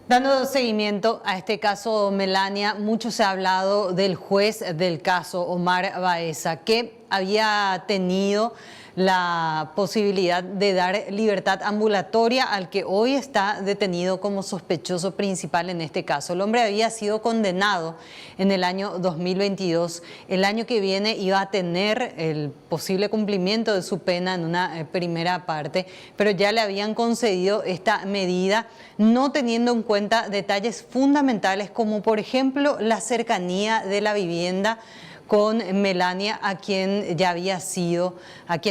Dando seguimiento a este caso, Melania, mucho se ha hablado del juez del caso, Omar Baeza, que había tenido la posibilidad de dar libertad ambulatoria al que hoy está detenido como sospechoso principal en este caso. El hombre había sido condenado en el año 2022. El año que viene iba a tener el posible cumplimiento de su pena en una primera parte, pero ya le habían concedido esta medida, no teniendo en cuenta detalles fundamentales como por ejemplo la cercanía de la vivienda con Melania, a quien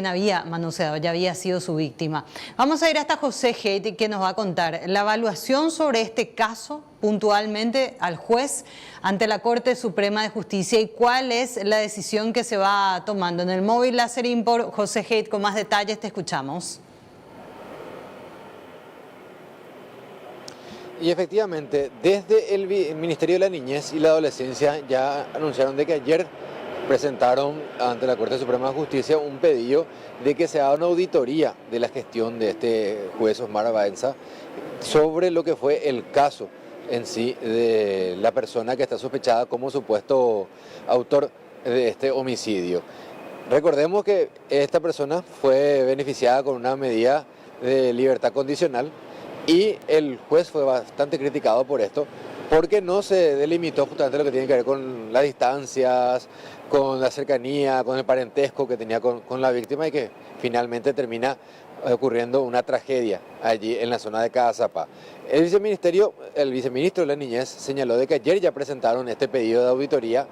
había manoseado, ya había sido su víctima. Vamos a ir hasta José Heit, que nos va a contar la evaluación sobre este caso puntualmente al juez ante la Corte Suprema de Justicia y cuál es la decisión que se va tomando. En el móvil Láser Import, José Heit, con más detalles te escuchamos. Y efectivamente, desde el Ministerio de la Niñez y la Adolescencia ya anunciaron de que ayer presentaron ante la Corte Suprema de Justicia un pedido de que se haga una auditoría de la gestión de este juez Omar Baeza sobre lo que fue el caso en sí de la persona que está sospechada como supuesto autor de este homicidio. Recordemos que esta persona fue beneficiada con una medida de libertad condicional y el juez fue bastante criticado por esto, porque no se delimitó justamente lo que tiene que ver con las distancias, con la cercanía, con el parentesco que tenía con la víctima y que finalmente termina ocurriendo una tragedia allí en la zona de Cazapá. El viceministro de la Niñez señaló de que ayer ya presentaron este pedido de auditoría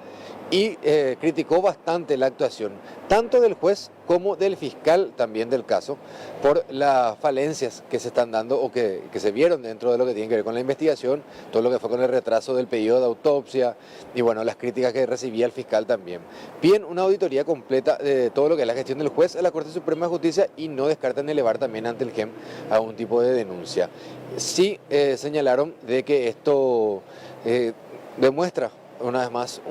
y criticó bastante la actuación, tanto del juez como del fiscal también del caso, por las falencias que se están dando o que se vieron dentro de lo que tiene que ver con la investigación, todo lo que fue con el retraso del pedido de autopsia y bueno, las críticas que recibía el fiscal también. Piden una auditoría completa de todo lo que es la gestión del juez a la Corte Suprema de Justicia y no descartan elevar también ante el GEM algún tipo de denuncia. Sí señalaron de que esto demuestra una vez más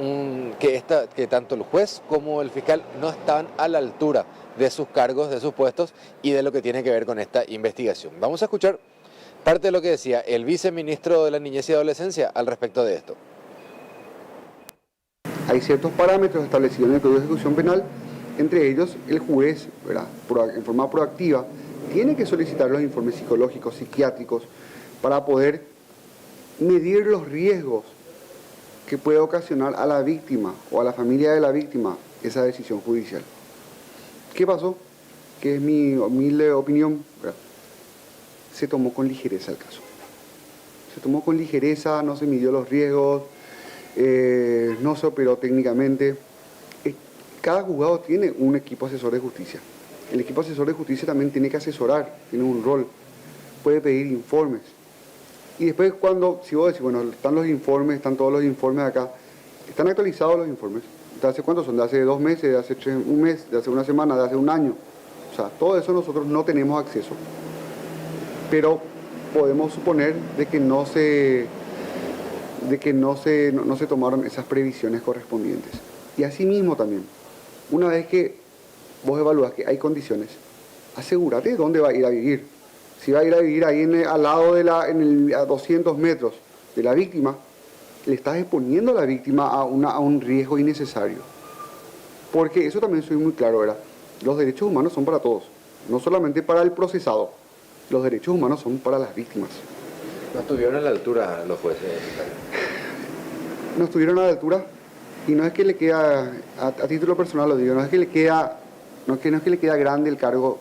que tanto el juez como el fiscal no estaban a la altura de sus cargos, de sus puestos y de lo que tiene que ver con esta investigación. Vamos a escuchar parte de lo que decía el viceministro de la Niñez y Adolescencia al respecto de esto. Hay ciertos parámetros establecidos en el Código de Ejecución Penal, entre ellos el juez, ¿verdad?, en forma proactiva, tiene que solicitar los informes psicológicos, psiquiátricos, para poder medir los riesgos que puede ocasionar a la víctima o a la familia de la víctima esa decisión judicial. ¿Qué pasó? Que es mi humilde opinión, ¿verdad?, se tomó con ligereza el caso. Se tomó con ligereza, no se midió los riesgos, no se operó técnicamente. Cada juzgado tiene un equipo asesor de justicia. El equipo asesor de justicia también tiene que asesorar, tiene un rol, puede pedir informes. Y después si vos decís, bueno, están los informes, están todos los informes acá, están actualizados los informes. ¿De hace cuántos son? ¿De hace 2 meses, de hace un mes, de hace una semana, de hace un año? O sea, todo eso nosotros no tenemos acceso. Pero podemos suponer de que no se tomaron esas previsiones correspondientes. Y asimismo también, una vez que vos evalúas que hay condiciones, asegúrate dónde va a ir a vivir. Si va a ir a vivir ahí al lado a 200 metros de la víctima, le estás exponiendo a la víctima a un riesgo innecesario. Porque eso también soy muy claro, ¿verdad? Los derechos humanos son para todos, no solamente para el procesado. Los derechos humanos son para las víctimas. ¿No estuvieron a la altura los jueces? No estuvieron a la altura y no es que le queda, a título personal lo digo, no es que le queda grande el cargo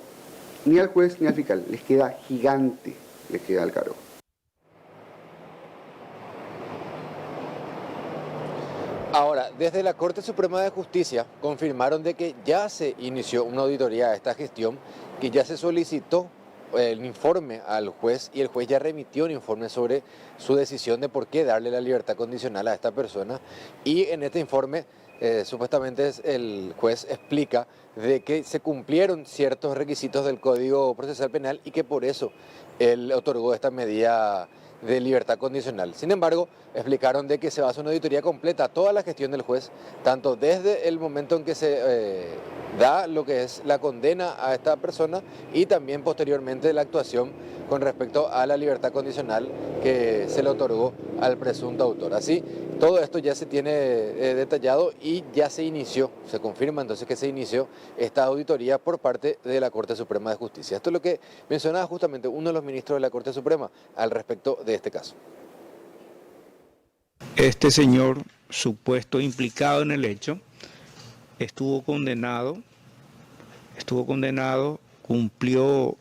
ni al juez ni al fiscal, les queda gigante, les queda el cargo. Ahora, desde la Corte Suprema de Justicia confirmaron de que ya se inició una auditoría a esta gestión, que ya se solicitó el informe al juez y el juez ya remitió un informe sobre su decisión de por qué darle la libertad condicional a esta persona y en este informe supuestamente el juez explica de que se cumplieron ciertos requisitos del Código Procesal Penal y que por eso él otorgó esta medida de libertad condicional. Sin embargo, explicaron de que se va a hacer una auditoría completa a toda la gestión del juez, tanto desde el momento en que se da lo que es la condena a esta persona y también posteriormente la actuación con respecto a la libertad condicional que se le otorgó al presunto autor. Así, todo esto ya se tiene detallado y ya se inició, se confirma entonces que se inició esta auditoría por parte de la Corte Suprema de Justicia. Esto es lo que mencionaba justamente uno de los ministros de la Corte Suprema al respecto de este caso. Este señor, supuesto implicado en el hecho, estuvo condenado, cumplió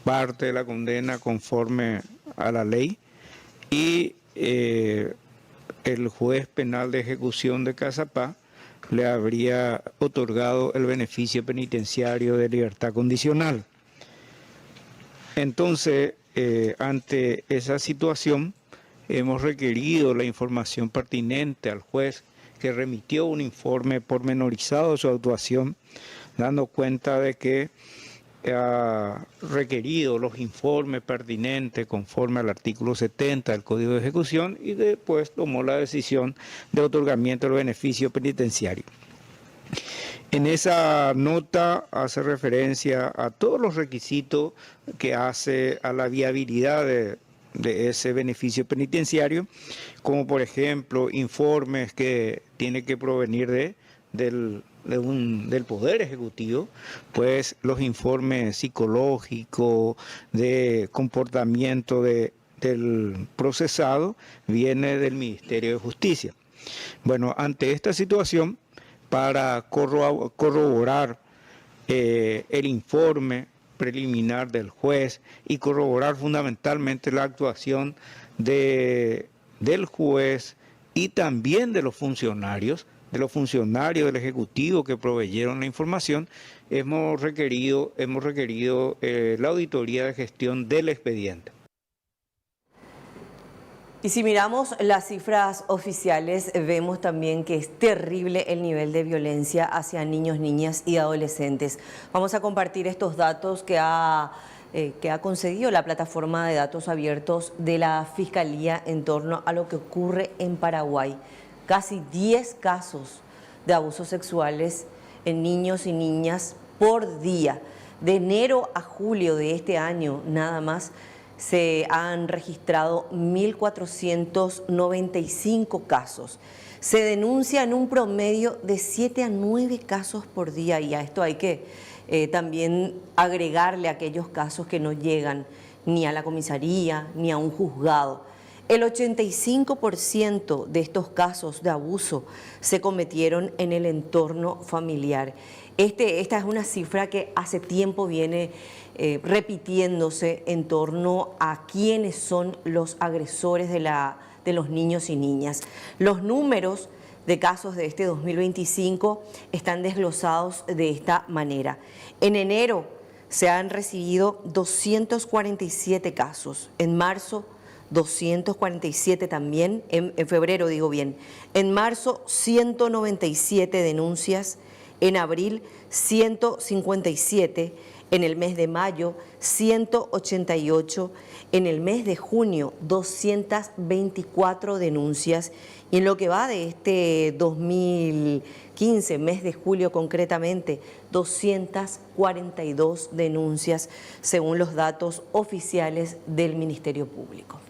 parte de la condena conforme a la ley y el juez penal de ejecución de Caazapá le habría otorgado el beneficio penitenciario de libertad condicional. Entonces, ante esa situación, hemos requerido la información pertinente al juez, que remitió un informe pormenorizado de su actuación, dando cuenta de que ha requerido los informes pertinentes conforme al artículo 70 del Código de Ejecución y después tomó la decisión de otorgamiento del beneficio penitenciario. En esa nota hace referencia a todos los requisitos que hace a la viabilidad de ese beneficio penitenciario, como por ejemplo informes que tiene que provenir del Poder Ejecutivo, pues los informes psicológicos de comportamiento del procesado viene del Ministerio de Justicia. Bueno, ante esta situación, para corroborar el informe preliminar del juez y corroborar fundamentalmente la actuación del juez y también de los funcionarios del Ejecutivo que proveyeron la información, hemos requerido la auditoría de gestión del expediente. Y si miramos las cifras oficiales, vemos también que es terrible el nivel de violencia hacia niños, niñas y adolescentes. Vamos a compartir estos datos que ha concedido la plataforma de datos abiertos de la Fiscalía en torno a lo que ocurre en Paraguay. Casi 10 casos de abusos sexuales en niños y niñas por día. De enero a julio de este año, nada más, se han registrado 1.495 casos. Se denuncia en un promedio de 7 a 9 casos por día y a esto hay que también agregarle aquellos casos que no llegan ni a la comisaría ni a un juzgado. El 85% de estos casos de abuso se cometieron en el entorno familiar. Esta es una cifra que hace tiempo viene repitiéndose en torno a quiénes son los agresores de los niños y niñas. Los números de casos de este 2025 están desglosados de esta manera. En enero se han recibido 247 casos, en marzo 247 también, en febrero digo bien, en marzo 197 denuncias, en abril 157, en el mes de mayo 188, en el mes de junio 224 denuncias y en lo que va de este 2015, mes de julio concretamente, 242 denuncias según los datos oficiales del Ministerio Público.